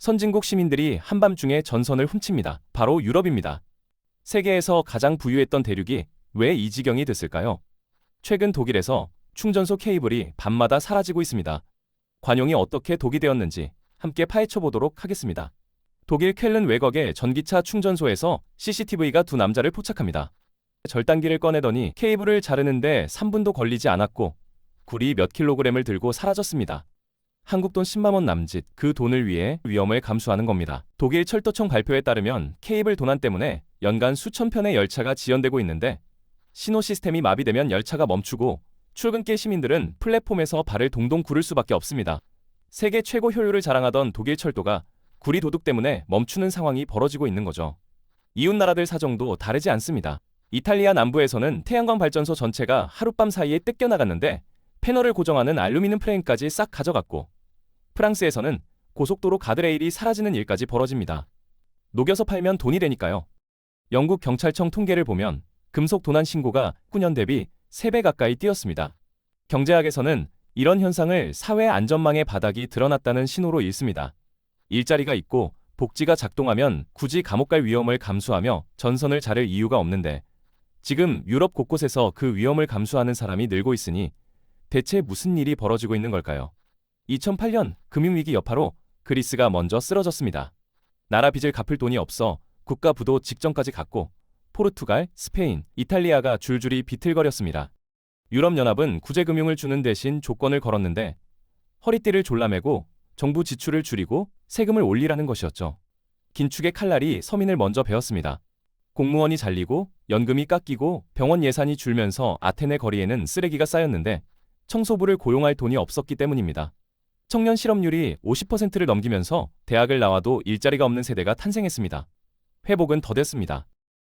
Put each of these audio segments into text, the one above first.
선진국 시민들이 한밤중에 전선을 훔칩니다. 바로 유럽입니다. 세계에서 가장 부유했던 대륙이 왜 이 지경이 됐을까요? 최근 독일에서 충전소 케이블이 밤마다 사라지고 있습니다. 관용이 어떻게 독이 되었는지 함께 파헤쳐 보도록 하겠습니다. 독일 쾰른 외곽의 전기차 충전소에서 CCTV가 두 남자를 포착합니다. 절단기를 꺼내더니 케이블을 자르는데 3분도 걸리지 않았고 구리 몇 킬로그램을 들고 사라졌습니다. 한국 돈 10만 원 남짓, 그 돈을 위해 위험을 감수하는 겁니다. 독일 철도청 발표에 따르면 케이블 도난 때문에 연간 수천 편의 열차가 지연되고 있는데 신호 시스템이 마비되면 열차가 멈추고 출근길 시민들은 플랫폼에서 발을 동동 구를 수밖에 없습니다. 세계 최고 효율을 자랑하던 독일 철도가 구리 도둑 때문에 멈추는 상황이 벌어지고 있는 거죠. 이웃 나라들 사정도 다르지 않습니다. 이탈리아 남부에서는 태양광 발전소 전체가 하룻밤 사이에 뜯겨나갔는데 패널을 고정하는 알루미늄 프레임까지 싹 가져갔고, 프랑스에서는 고속도로 가드레일이 사라지는 일까지 벌어집니다. 녹여서 팔면 돈이 되니까요. 영국 경찰청 통계를 보면 금속 도난 신고가 9년 대비 3배 가까이 뛰었습니다. 경제학에서는 이런 현상을 사회 안전망의 바닥이 드러났다는 신호로 읽습니다. 일자리가 있고 복지가 작동하면 굳이 감옥 갈 위험을 감수하며 전선을 자를 이유가 없는데, 지금 유럽 곳곳에서 그 위험을 감수하는 사람이 늘고 있으니 대체 무슨 일이 벌어지고 있는 걸까요? 2008년 금융위기 여파로 그리스가 먼저 쓰러졌습니다. 나라 빚을 갚을 돈이 없어 국가 부도 직전까지 갔고, 포르투갈, 스페인, 이탈리아가 줄줄이 비틀거렸습니다. 유럽연합은 구제금융을 주는 대신 조건을 걸었는데 허리띠를 졸라매고 정부 지출을 줄이고 세금을 올리라는 것이었죠. 긴축의 칼날이 서민을 먼저 베었습니다. 공무원이 잘리고 연금이 깎이고 병원 예산이 줄면서 아테네 거리에는 쓰레기가 쌓였는데 청소부를 고용할 돈이 없었기 때문입니다. 청년 실업률이 50%를 넘기면서 대학을 나와도 일자리가 없는 세대가 탄생했습니다. 회복은 더뎠습니다.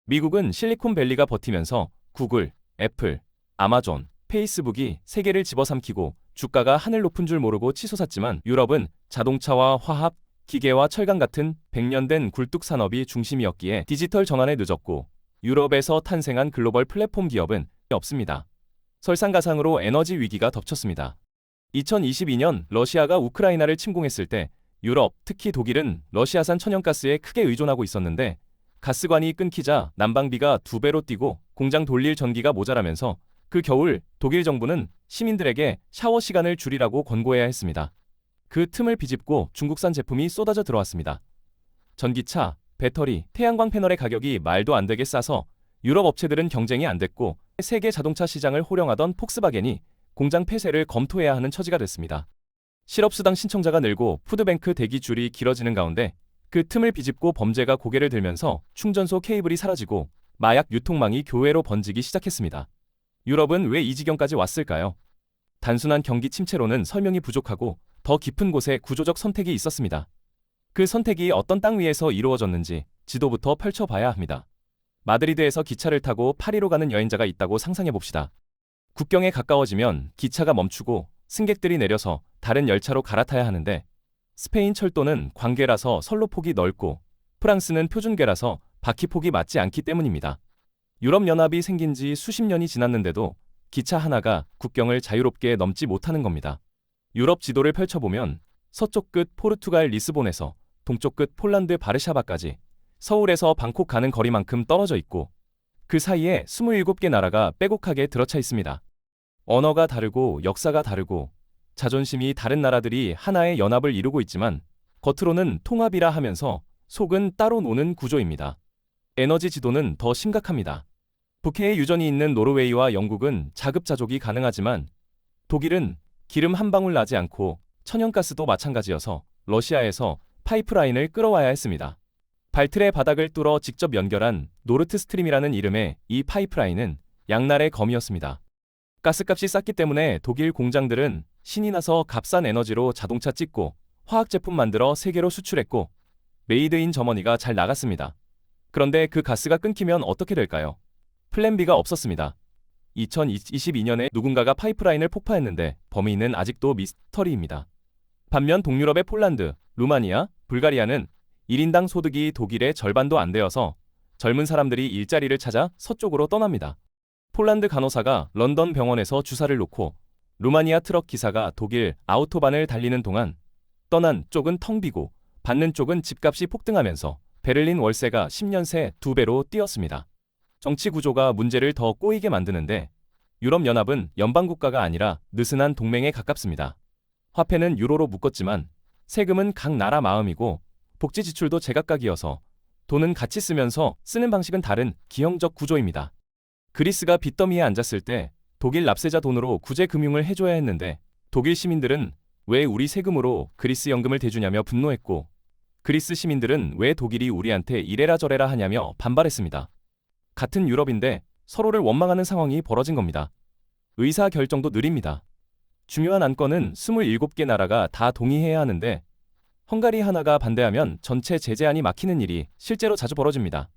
미국은 실리콘밸리가 버티면서 구글, 애플, 아마존, 페이스북이 세계를 집어삼키고 주가가 하늘 높은 줄 모르고 치솟았지만, 유럽은 자동차와 화학, 기계와 철강 같은 100년 된 굴뚝 산업이 중심이었기에 디지털 전환에 늦었고, 유럽에서 탄생한 글로벌 플랫폼 기업은 없습니다. 설상가상으로 에너지 위기가 덮쳤습니다. 2022년 러시아가 우크라이나를 침공했을 때 유럽, 특히 독일은 러시아산 천연가스에 크게 의존하고 있었는데, 가스관이 끊기자 난방비가 2배로 뛰고 공장 돌릴 전기가 모자라면서 그 겨울 독일 정부는 시민들에게 샤워 시간을 줄이라고 권고해야 했습니다. 그 틈을 비집고 중국산 제품이 쏟아져 들어왔습니다. 전기차, 배터리, 태양광 패널의 가격이 말도 안 되게 싸서 유럽 업체들은 경쟁이 안 됐고, 세계 자동차 시장을 호령하던 폭스바겐이 공장 폐쇄를 검토해야 하는 처지가 됐습니다. 실업수당 신청자가 늘고 푸드뱅크 대기 줄이 길어지는 가운데 그 틈을 비집고 범죄가 고개를 들면서 충전소 케이블이 사라지고 마약 유통망이 교외로 번지기 시작했습니다. 유럽은 왜 이 지경까지 왔을까요? 단순한 경기 침체로는 설명이 부족하고 더 깊은 곳에 구조적 선택이 있었습니다. 그 선택이 어떤 땅 위에서 이루어졌는지 지도부터 펼쳐봐야 합니다. 마드리드에서 기차를 타고 파리로 가는 여행자가 있다고 상상해봅시다. 국경에 가까워지면 기차가 멈추고 승객들이 내려서 다른 열차로 갈아타야 하는데, 스페인 철도는 광계라서 선로폭이 넓고 프랑스는 표준계라서 바퀴폭이 맞지 않기 때문입니다. 유럽연합이 생긴 지 수십 년이 지났는데도 기차 하나가 국경을 자유롭게 넘지 못하는 겁니다. 유럽 지도를 펼쳐보면 서쪽 끝 포르투갈 리스본에서 동쪽 끝 폴란드 바르샤바까지 서울에서 방콕 가는 거리만큼 떨어져 있고, 그 사이에 27개 나라가 빼곡하게 들어차 있습니다. 언어가 다르고 역사가 다르고 자존심이 다른 나라들이 하나의 연합을 이루고 있지만 겉으로는 통합이라 하면서 속은 따로 노는 구조입니다. 에너지 지도는 더 심각합니다. 북해에 유전이 있는 노르웨이와 영국은 자급자족이 가능하지만 독일은 기름 한 방울 나지 않고 천연가스도 마찬가지여서 러시아에서 파이프라인을 끌어와야 했습니다. 발트레 바닥을 뚫어 직접 연결한 노르트스트림이라는 이름의 이 파이프라인은 양날의 검이었습니다. 가스값이 쌌기 때문에 독일 공장들은 신이 나서 값싼 에너지로 자동차 찍고 화학 제품 만들어 세계로 수출했고, 메이드인 점원이가 잘 나갔습니다. 그런데 그 가스가 끊기면 어떻게 될까요? 플랜 B가 없었습니다. 2022년에 누군가가 파이프라인을 폭파했는데 범인은 아직도 미스터리입니다. 반면 동유럽의 폴란드, 루마니아, 불가리아는 1인당 소득이 독일의 절반도 안 되어서 젊은 사람들이 일자리를 찾아 서쪽으로 떠납니다. 폴란드 간호사가 런던 병원에서 주사를 놓고 루마니아 트럭 기사가 독일 아우토반을 달리는 동안 떠난 쪽은 텅 비고 받는 쪽은 집값이 폭등하면서 베를린 월세가 10년 새 2배로 뛰었습니다. 정치 구조가 문제를 더 꼬이게 만드는데 유럽연합은 연방국가가 아니라 느슨한 동맹에 가깝습니다. 화폐는 유로로 묶었지만 세금은 각 나라 마음이고 복지 지출도 제각각이어서 돈은 같이 쓰면서 쓰는 방식은 다른 기형적 구조입니다. 그리스가 빚더미에 앉았을 때 독일 납세자 돈으로 구제 금융을 해줘야 했는데 독일 시민들은 왜 우리 세금으로 그리스 연금을 대주냐며 분노했고 그리스 시민들은 왜 독일이 우리한테 이래라 저래라 하냐며 반발했습니다. 같은 유럽인데 서로를 원망하는 상황이 벌어진 겁니다. 의사 결정도 느립니다. 중요한 안건은 27개 나라가 다 동의해야 하는데 헝가리 하나가 반대하면 전체 제재안이 막히는 일이 실제로 자주 벌어집니다.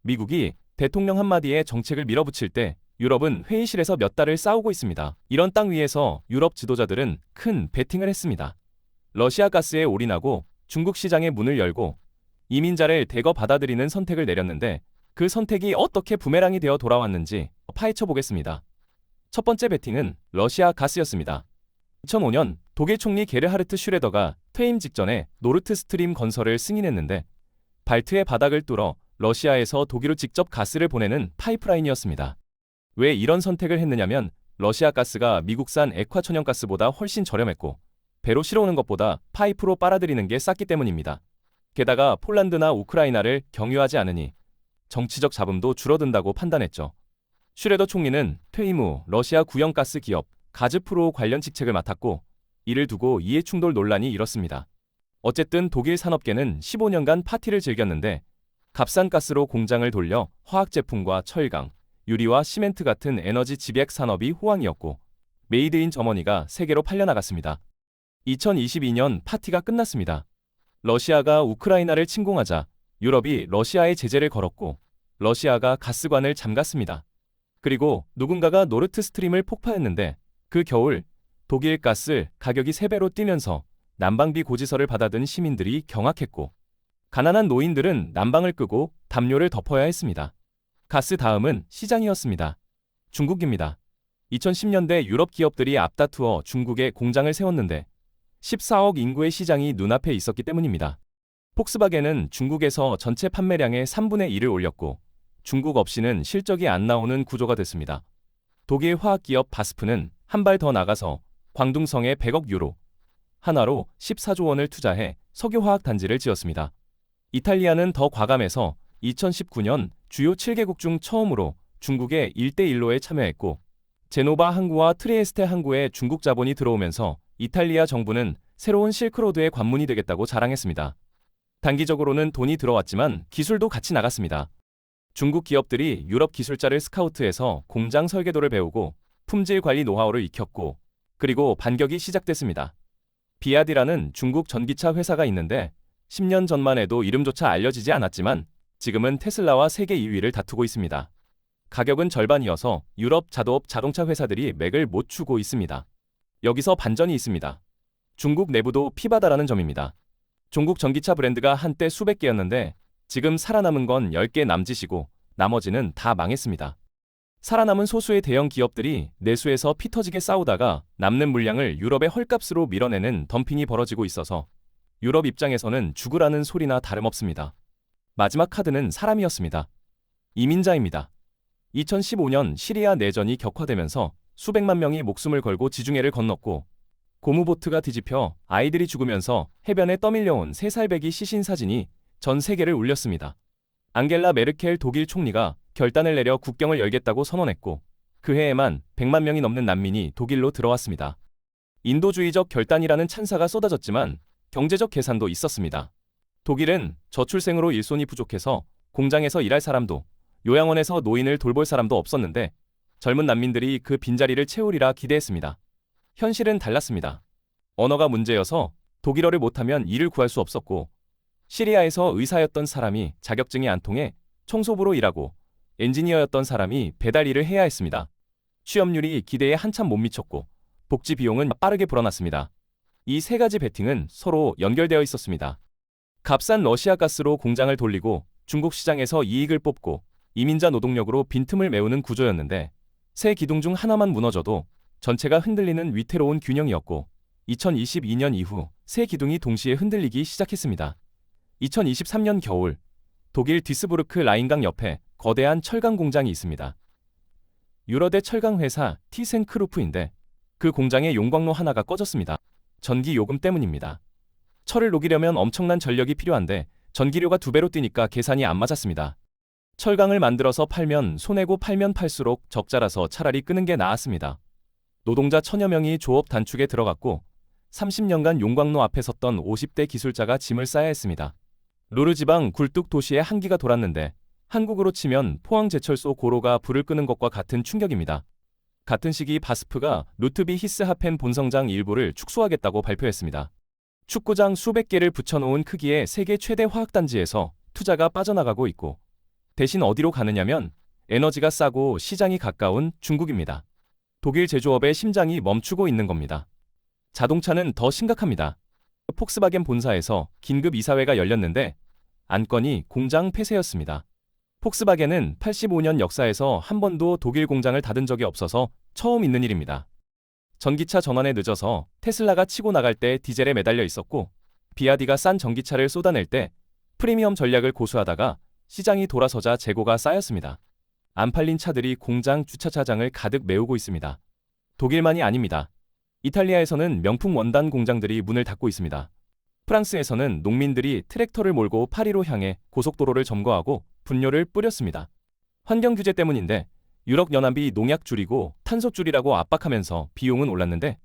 미국이 대통령 한마디에 정책을 밀어붙일 때 유럽은 회의실에서 몇 달을 싸우고 있습니다. 이런 땅 위에서 유럽 지도자들은 큰 베팅을 했습니다. 러시아 가스에 올인하고 중국 시장의 문을 열고 이민자를 대거 받아들이는 선택을 내렸는데 그 선택이 어떻게 부메랑이 되어 돌아왔는지 파헤쳐 보겠습니다. 첫 번째 베팅은 러시아 가스였습니다. 2005년 독일 총리 게르하르트 슈레더가 퇴임 직전에 노르트 스트림 건설을 승인했는데 발트의 바닥을 뚫어 러시아에서 독일로 직접 가스를 보내는 파이프라인이었습니다. 왜 이런 선택을 했느냐면 러시아 가스가 미국산 액화 천연가스보다 훨씬 저렴했고 배로 실어오는 것보다 파이프로 빨아들이는 게 쌌기 때문입니다. 게다가 폴란드나 우크라이나를 경유하지 않으니 정치적 잡음도 줄어든다고 판단했죠. 슈레더 총리는 퇴임 후 러시아 구형 가스 기업 가즈프로 관련 직책을 맡았고 이를 두고 이해충돌 논란이 일었습니다. 어쨌든 독일 산업계는 15년간 파티를 즐겼는데 값싼 가스로 공장을 돌려 화학 제품과 철강, 유리와 시멘트 같은 에너지 집약 산업이 호황이었고 메이드 인 저머니가 세계로 팔려나갔습니다. 2022년 파티가 끝났습니다. 러시아가 우크라이나를 침공하자 유럽이 러시아에 제재를 걸었고 러시아가 가스관을 잠갔습니다. 그리고 누군가가 노르트 스트림을 폭파했는데 그 겨울 독일 가스 가격이 3배로 뛰면서 난방비 고지서를 받아든 시민들이 경악했고 가난한 노인들은 난방을 끄고 담요를 덮어야 했습니다. 가스 다음은 시장이었습니다. 중국입니다. 2010년대 유럽 기업들이 앞다투어 중국에 공장을 세웠는데 14억 인구의 시장이 눈앞에 있었기 때문입니다. 폭스바겐은 중국에서 전체 판매량의 3분의 1을 올렸고 중국 없이는 실적이 안 나오는 구조가 됐습니다. 독일 화학기업 바스프는 한 발 더 나가서 광둥성에 100억 유로, 한화로 14조 원을 투자해 석유화학 단지를 지었습니다. 이탈리아는 더 과감해서 2019년 주요 7개국 중 처음으로 중국의 1대1로에 참여했고 제노바 항구와 트리에스테 항구에 중국 자본이 들어오면서 이탈리아 정부는 새로운 실크로드의 관문이 되겠다고 자랑했습니다. 단기적으로는 돈이 들어왔지만 기술도 같이 나갔습니다. 중국 기업들이 유럽 기술자를 스카우트해서 공장 설계도를 배우고 품질 관리 노하우를 익혔고 그리고 반격이 시작됐습니다. 비아디라는 중국 전기차 회사가 있는데 10년 전만 해도 이름조차 알려지지 않았지만 지금은 테슬라와 세계 2위를 다투고 있습니다. 가격은 절반이어서 유럽 자도업 자동차 회사들이 맥을 못 추고 있습니다. 여기서 반전이 있습니다. 중국 내부도 피바다라는 점입니다. 중국 전기차 브랜드가 한때 수백 개였는데 지금 살아남은 건 10개 남짓이고 나머지는 다 망했습니다. 살아남은 소수의 대형 기업들이 내수에서 피 터지게 싸우다가 남는 물량을 유럽의 헐값으로 밀어내는 덤핑이 벌어지고 있어서 유럽 입장에서는 죽으라는 소리나 다름없습니다. 마지막 카드는 사람이었습니다. 이민자입니다. 2015년 시리아 내전이 격화되면서 수백만 명이 목숨을 걸고 지중해를 건넜고 고무보트가 뒤집혀 아이들이 죽으면서 해변에 떠밀려온 3살 배기 시신 사진이 전 세계를 울렸습니다. 앙겔라 메르켈 독일 총리가 결단을 내려 국경을 열겠다고 선언했고 그 해에만 100만 명이 넘는 난민이 독일로 들어왔습니다. 인도주의적 결단이라는 찬사가 쏟아졌지만 경제적 계산도 있었습니다. 독일은 저출생으로 일손이 부족해서 공장에서 일할 사람도 요양원에서 노인을 돌볼 사람도 없었는데 젊은 난민들이 그 빈자리를 채우리라 기대했습니다. 현실은 달랐습니다. 언어가 문제여서 독일어를 못하면 일을 구할 수 없었고 시리아에서 의사였던 사람이 자격증이 안 통해 청소부로 일하고 엔지니어였던 사람이 배달 일을 해야 했습니다. 취업률이 기대에 한참 못 미쳤고 복지 비용은 빠르게 불어났습니다. 이 세 가지 베팅은 서로 연결되어 있었습니다. 값싼 러시아 가스로 공장을 돌리고 중국 시장에서 이익을 뽑고 이민자 노동력으로 빈틈을 메우는 구조였는데 세 기둥 중 하나만 무너져도 전체가 흔들리는 위태로운 균형이었고 2022년 이후 세 기둥이 동시에 흔들리기 시작했습니다. 2023년 겨울, 독일 디스부르크 라인강 옆에 거대한 철강 공장이 있습니다. 유러대 철강 회사 티센크루프인데 그 공장의 용광로 하나가 꺼졌습니다. 전기 요금 때문입니다. 철을 녹이려면 엄청난 전력이 필요한데 전기료가 2배로 뛰니까 계산이 안 맞았습니다. 철강을 만들어서 팔면 손해고 팔면 팔수록 적자라서 차라리 끄는 게 나았습니다. 노동자 1000여 명이 조업 단축에 들어갔고 30년간 용광로 앞에 섰던 50대 기술자가 짐을 싸야 했습니다. 루르 지방 굴뚝 도시에 한기가 돌았는데 한국으로 치면 포항제철소 고로가 불을 끄는 것과 같은 충격입니다. 같은 시기 바스프가 루트비 히스하펜 본성장 일부를 축소하겠다고 발표했습니다. 축구장 수백 개를 붙여놓은 크기의 세계 최대 화학단지에서 투자가 빠져나가고 있고 대신 어디로 가느냐면 에너지가 싸고 시장이 가까운 중국입니다. 독일 제조업의 심장이 멈추고 있는 겁니다. 자동차는 더 심각합니다. 폭스바겐 본사에서 긴급 이사회가 열렸는데 안건이 공장 폐쇄였습니다. 폭스바겐은 85년 역사에서 한 번도 독일 공장을 닫은 적이 없어서 처음 있는 일입니다. 전기차 전환에 늦어서 테슬라가 치고 나갈 때 디젤에 매달려 있었고 비아디가 싼 전기차를 쏟아낼 때 프리미엄 전략을 고수하다가 시장이 돌아서자 재고가 쌓였습니다. 안 팔린 차들이 공장 주차장을 가득 메우고 있습니다. 독일만이 아닙니다. 이탈리아에서는 명품 원단 공장들이 문을 닫고 있습니다. 프랑스에서는 농민들이 트랙터를 몰고 파리로 향해 고속도로를 점거하고 분뇨를 뿌렸습니다. 환경 규제 때문인데 유럽연합이 농약 줄이고 탄소 줄이라고 압박하면서 비용은 올랐는데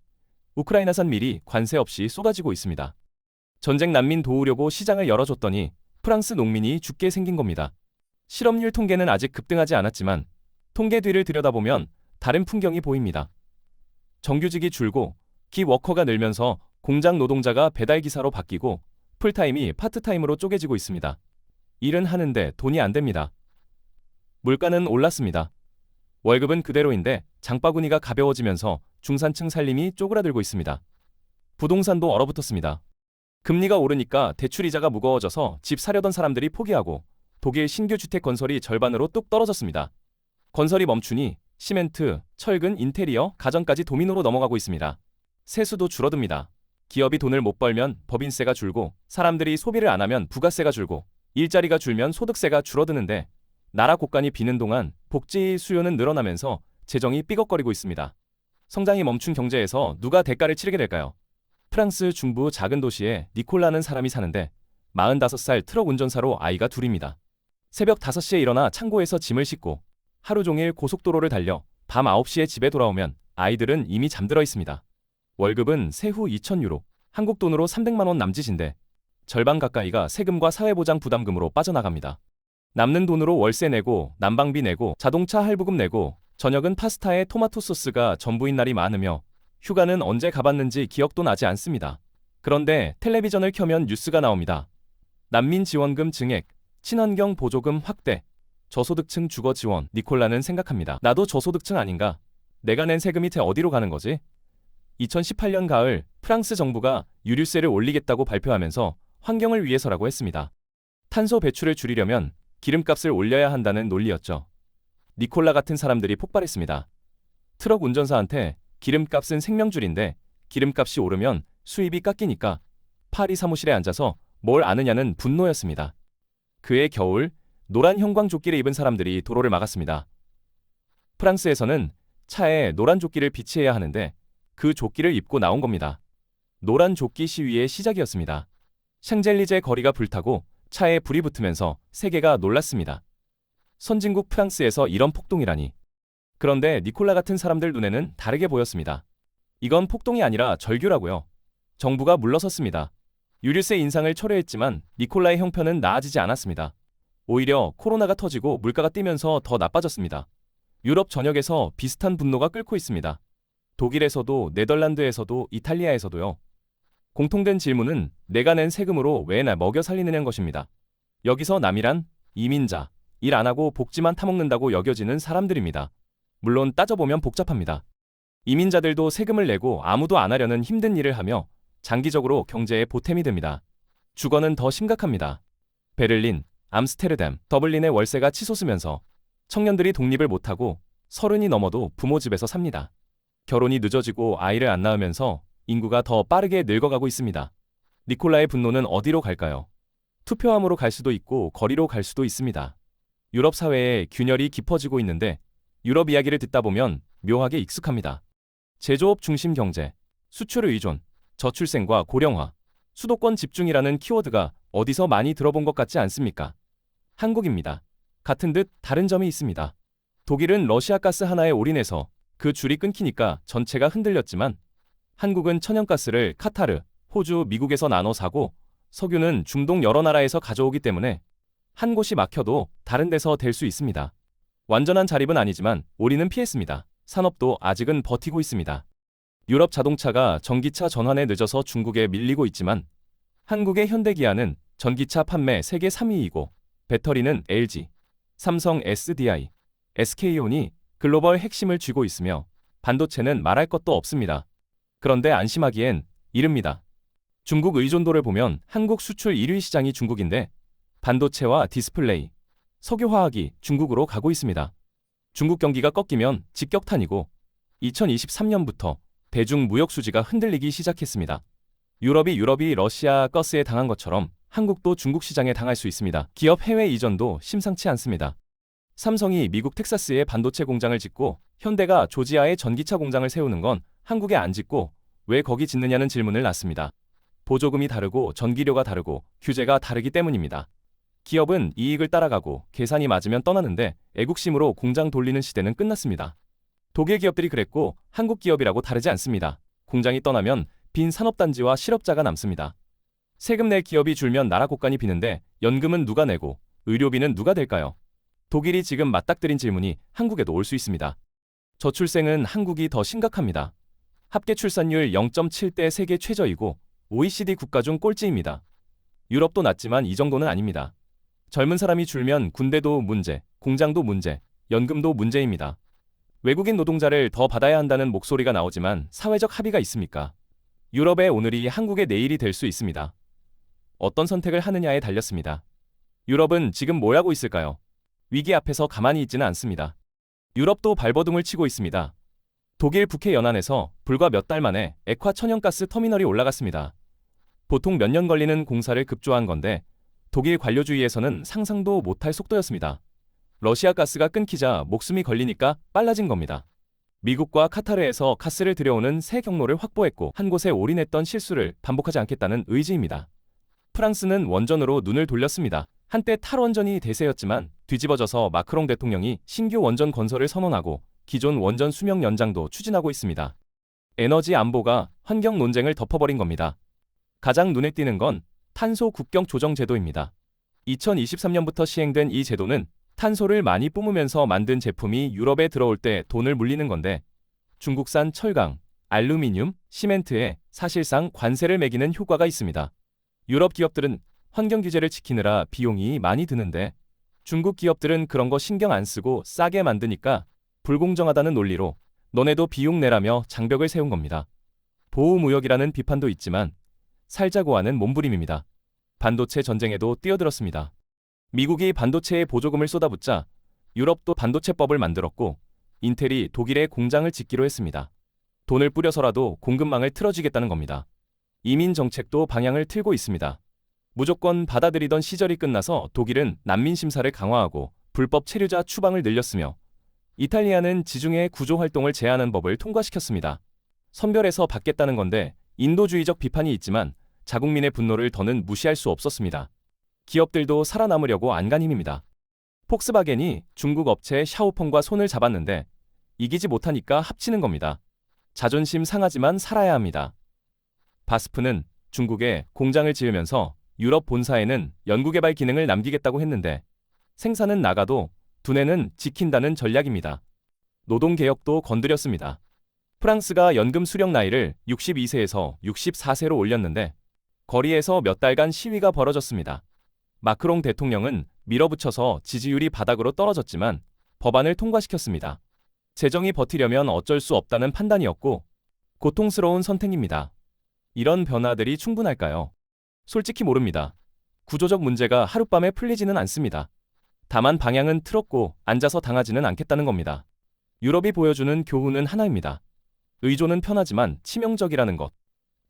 우크라이나산 밀이 관세 없이 쏟아지고 있습니다. 전쟁 난민 도우려고 시장을 열어줬더니 프랑스 농민이 죽게 생긴 겁니다. 실업률 통계는 아직 급등하지 않았지만 통계 뒤를 들여다보면 다른 풍경이 보입니다. 정규직이 줄고 기워커가 늘면서 공장 노동자가 배달기사로 바뀌고 풀타임이 파트타임으로 쪼개지고 있습니다. 일은 하는데 돈이 안 됩니다. 물가는 올랐습니다. 월급은 그대로인데 장바구니가 가벼워지면서 중산층 살림이 쪼그라들고 있습니다. 부동산도 얼어붙었습니다. 금리가 오르니까 대출이자가 무거워져서 집 사려던 사람들이 포기하고 독일 신규 주택 건설이 절반으로 뚝 떨어졌습니다. 건설이 멈추니 시멘트, 철근, 인테리어, 가전까지 도미노로 넘어가고 있습니다. 세수도 줄어듭니다. 기업이 돈을 못 벌면 법인세가 줄고 사람들이 소비를 안 하면 부가세가 줄고 일자리가 줄면 소득세가 줄어드는데 나라 곳간이 비는 동안 복지 수요는 늘어나면서 재정이 삐걱거리고 있습니다. 성장이 멈춘 경제에서 누가 대가를 치르게 될까요? 프랑스 중부 작은 도시에 니콜라는 사람이 사는데 45살 트럭 운전사로 아이가 둘입니다. 새벽 5시에 일어나 창고에서 짐을 싣고 하루 종일 고속도로를 달려 밤 9시에 집에 돌아오면 아이들은 이미 잠들어 있습니다. 월급은 세후 2,000유로, 한국 돈으로 300만 원 남짓인데 절반 가까이가 세금과 사회보장 부담금으로 빠져나갑니다. 남는 돈으로 월세 내고 난방비 내고 자동차 할부금 내고 저녁은 파스타에 토마토 소스가 전부인 날이 많으며 휴가는 언제 가봤는지 기억도 나지 않습니다. 그런데 텔레비전을 켜면 뉴스가 나옵니다. 난민 지원금 증액, 친환경 보조금 확대, 저소득층 주거 지원. 니콜라는 생각합니다. 나도 저소득층 아닌가? 내가 낸 세금이 어디로 가는 거지? 2018년 가을 프랑스 정부가 유류세를 올리겠다고 발표하면서 환경을 위해서라고 했습니다. 탄소 배출을 줄이려면 기름값을 올려야 한다는 논리였죠. 니콜라 같은 사람들이 폭발했습니다. 트럭 운전사한테 기름값은 생명줄인데 기름값이 오르면 수입이 깎이니까 파리 사무실에 앉아서 뭘 아느냐는 분노였습니다. 그해 겨울 노란 형광조끼를 입은 사람들이 도로를 막았습니다. 프랑스에서는 차에 노란 조끼를 비치해야 하는데 그 조끼를 입고 나온 겁니다. 노란 조끼 시위의 시작이었습니다. 샹젤리제 거리가 불타고 차에 불이 붙으면서 세계가 놀랐습니다. 선진국 프랑스에서 이런 폭동이라니. 그런데 니콜라 같은 사람들 눈에는 다르게 보였습니다. 이건 폭동이 아니라 절규라고요. 정부가 물러섰습니다. 유류세 인상을 철회했지만 니콜라의 형편은 나아지지 않았습니다. 오히려 코로나가 터지고 물가가 뛰면서 더 나빠졌습니다. 유럽 전역에서 비슷한 분노가 끓고 있습니다. 독일에서도 네덜란드에서도 이탈리아에서도요. 공통된 질문은 내가 낸 세금으로 왜 날 먹여 살리느냐는 것입니다. 여기서 남이란 이민자, 일 안 하고 복지만 타먹는다고 여겨지는 사람들입니다. 물론 따져보면 복잡합니다. 이민자들도 세금을 내고 아무도 안 하려는 힘든 일을 하며 장기적으로 경제에 보탬이 됩니다. 주거는 더 심각합니다. 베를린, 암스테르담, 더블린의 월세가 치솟으면서 청년들이 독립을 못하고 30이 넘어도 부모 집에서 삽니다. 결혼이 늦어지고 아이를 안 낳으면서 인구가 더 빠르게 늙어가고 있습니다. 니콜라의 분노는 어디로 갈까요? 투표함으로 갈 수도 있고 거리로 갈 수도 있습니다. 유럽 사회에 균열이 깊어지고 있는데 유럽 이야기를 듣다 보면 묘하게 익숙합니다. 제조업 중심 경제, 수출 의존, 저출생과 고령화, 수도권 집중이라는 키워드가 어디서 많이 들어본 것 같지 않습니까? 한국입니다. 같은 듯 다른 점이 있습니다. 독일은 러시아 가스 하나에 올인해서 그 줄이 끊기니까 전체가 흔들렸지만 한국은 천연가스를 카타르, 호주, 미국에서 나눠 사고 석유는 중동 여러 나라에서 가져오기 때문에 한 곳이 막혀도 다른 데서 될 수 있습니다. 완전한 자립은 아니지만 올인은 피했습니다. 산업도 아직은 버티고 있습니다. 유럽 자동차가 전기차 전환에 늦어서 중국에 밀리고 있지만 한국의 현대기아는 전기차 판매 세계 3위이고 배터리는 LG, 삼성 SDI, SK온이 글로벌 핵심을 쥐고 있으며 반도체는 말할 것도 없습니다. 그런데 안심하기엔 이릅니다. 중국 의존도를 보면 한국 수출 1위 시장이 중국인데 반도체와 디스플레이, 석유화학이 중국으로 가고 있습니다. 중국 경기가 꺾이면 직격탄이고 2023년부터 대중 무역 수지가 흔들리기 시작했습니다. 유럽이 러시아 가스에 당한 것처럼 한국도 중국 시장에 당할 수 있습니다. 기업 해외 이전도 심상치 않습니다. 삼성이 미국 텍사스에 반도체 공장을 짓고 현대가 조지아에 전기차 공장을 세우는 건 한국에 안 짓고 왜 거기 짓느냐는 질문을 낳습니다. 보조금이 다르고 전기료가 다르고 규제가 다르기 때문입니다. 기업은 이익을 따라가고 계산이 맞으면 떠나는데 애국심으로 공장 돌리는 시대는 끝났습니다. 독일 기업들이 그랬고 한국 기업이라고 다르지 않습니다. 공장이 떠나면 빈 산업단지와 실업자가 남습니다. 세금 낼 기업이 줄면 나라 곳간이 비는데 연금은 누가 내고 의료비는 누가 댈까요? 독일이 지금 맞닥뜨린 질문이 한국에도 올 수 있습니다. 저출생은 한국이 더 심각합니다. 합계 출산율 0.7대 세계 최저이고 OECD 국가 중 꼴찌입니다. 유럽도 낮지만 이 정도는 아닙니다. 젊은 사람이 줄면 군대도 문제, 공장도 문제, 연금도 문제입니다. 외국인 노동자를 더 받아야 한다는 목소리가 나오지만 사회적 합의가 있습니까? 유럽의 오늘이 한국의 내일이 될 수 있습니다. 어떤 선택을 하느냐에 달렸습니다. 유럽은 지금 뭘 하고 있을까요? 위기 앞에서 가만히 있지는 않습니다. 유럽도 발버둥을 치고 있습니다. 독일 북해 연안에서 불과 몇 달 만에 액화 천연가스 터미널이 올라갔습니다. 보통 몇 년 걸리는 공사를 급조한 건데 독일 관료주의에서는 상상도 못할 속도였습니다. 러시아 가스가 끊기자 목숨이 걸리니까 빨라진 겁니다. 미국과 카타르에서 가스를 들여오는 새 경로를 확보했고 한 곳에 올인했던 실수를 반복하지 않겠다는 의지입니다. 프랑스는 원전으로 눈을 돌렸습니다. 한때 탈원전이 대세였지만 뒤집어져서 마크롱 대통령이 신규 원전 건설을 선언하고 기존 원전 수명 연장도 추진하고 있습니다. 에너지 안보가 환경 논쟁을 덮어버린 겁니다. 가장 눈에 띄는 건 탄소 국경 조정 제도입니다. 2023년부터 시행된 이 제도는 탄소를 많이 뿜으면서 만든 제품이 유럽에 들어올 때 돈을 물리는 건데 중국산 철강, 알루미늄, 시멘트에 사실상 관세를 매기는 효과가 있습니다. 유럽 기업들은 환경 규제를 지키느라 비용이 많이 드는데 중국 기업들은 그런 거 신경 안 쓰고 싸게 만드니까 불공정하다는 논리로 너네도 비용 내라며 장벽을 세운 겁니다. 보호무역이라는 비판도 있지만 살자고 하는 몸부림입니다. 반도체 전쟁에도 뛰어들었습니다. 미국이 반도체에 보조금을 쏟아붓자 유럽도 반도체법을 만들었고 인텔이 독일에 공장을 짓기로 했습니다. 돈을 뿌려서라도 공급망을 틀어주겠다는 겁니다. 이민 정책도 방향을 틀고 있습니다. 무조건 받아들이던 시절이 끝나서 독일은 난민 심사를 강화하고 불법 체류자 추방을 늘렸으며 이탈리아는 지중해 구조 활동을 제한하는 법을 통과시켰습니다. 선별해서 받겠다는 건데 인도주의적 비판이 있지만 자국민의 분노를 더는 무시할 수 없었습니다. 기업들도 살아남으려고 안간힘입니다. 폭스바겐이 중국 업체 샤오펑과 손을 잡았는데 이기지 못하니까 합치는 겁니다. 자존심 상하지만 살아야 합니다. 바스프는 중국에 공장을 지으면서 유럽 본사에는 연구개발 기능을 남기겠다고 했는데 생산은 나가도 두뇌는 지킨다는 전략입니다. 노동개혁도 건드렸습니다. 프랑스가 연금 수령 나이를 62세에서 64세로 올렸는데 거리에서 몇 달간 시위가 벌어졌습니다. 마크롱 대통령은 밀어붙여서 지지율이 바닥으로 떨어졌지만 법안을 통과시켰습니다. 재정이 버티려면 어쩔 수 없다는 판단이었고 고통스러운 선택입니다. 이런 변화들이 충분할까요? 솔직히 모릅니다. 구조적 문제가 하룻밤에 풀리지는 않습니다. 다만 방향은 틀었고 앉아서 당하지는 않겠다는 겁니다. 유럽이 보여주는 교훈은 하나입니다. 의존은 편하지만 치명적이라는 것.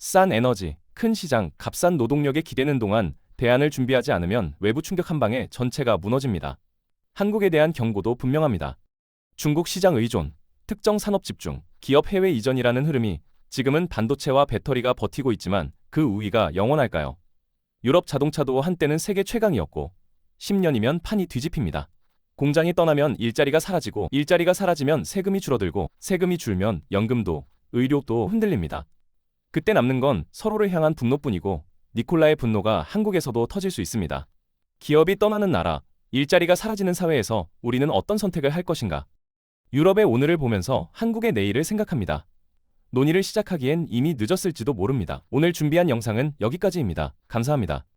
싼 에너지, 큰 시장, 값싼 노동력에 기대는 동안 대안을 준비하지 않으면 외부 충격 한 방에 전체가 무너집니다. 한국에 대한 경고도 분명합니다. 중국 시장 의존, 특정 산업 집중, 기업 해외 이전이라는 흐름이 지금은 반도체와 배터리가 버티고 있지만 그 우위가 영원할까요? 유럽 자동차도 한때는 세계 최강이었고 10년이면 판이 뒤집힙니다. 공장이 떠나면 일자리가 사라지고 일자리가 사라지면 세금이 줄어들고 세금이 줄면 연금도 의료도 흔들립니다. 그때 남는 건 서로를 향한 분노뿐이고 니콜라의 분노가 한국에서도 터질 수 있습니다. 기업이 떠나는 나라, 일자리가 사라지는 사회에서 우리는 어떤 선택을 할 것인가? 유럽의 오늘을 보면서 한국의 내일을 생각합니다. 논의를 시작하기엔 이미 늦었을지도 모릅니다. 오늘 준비한 영상은 여기까지입니다. 감사합니다.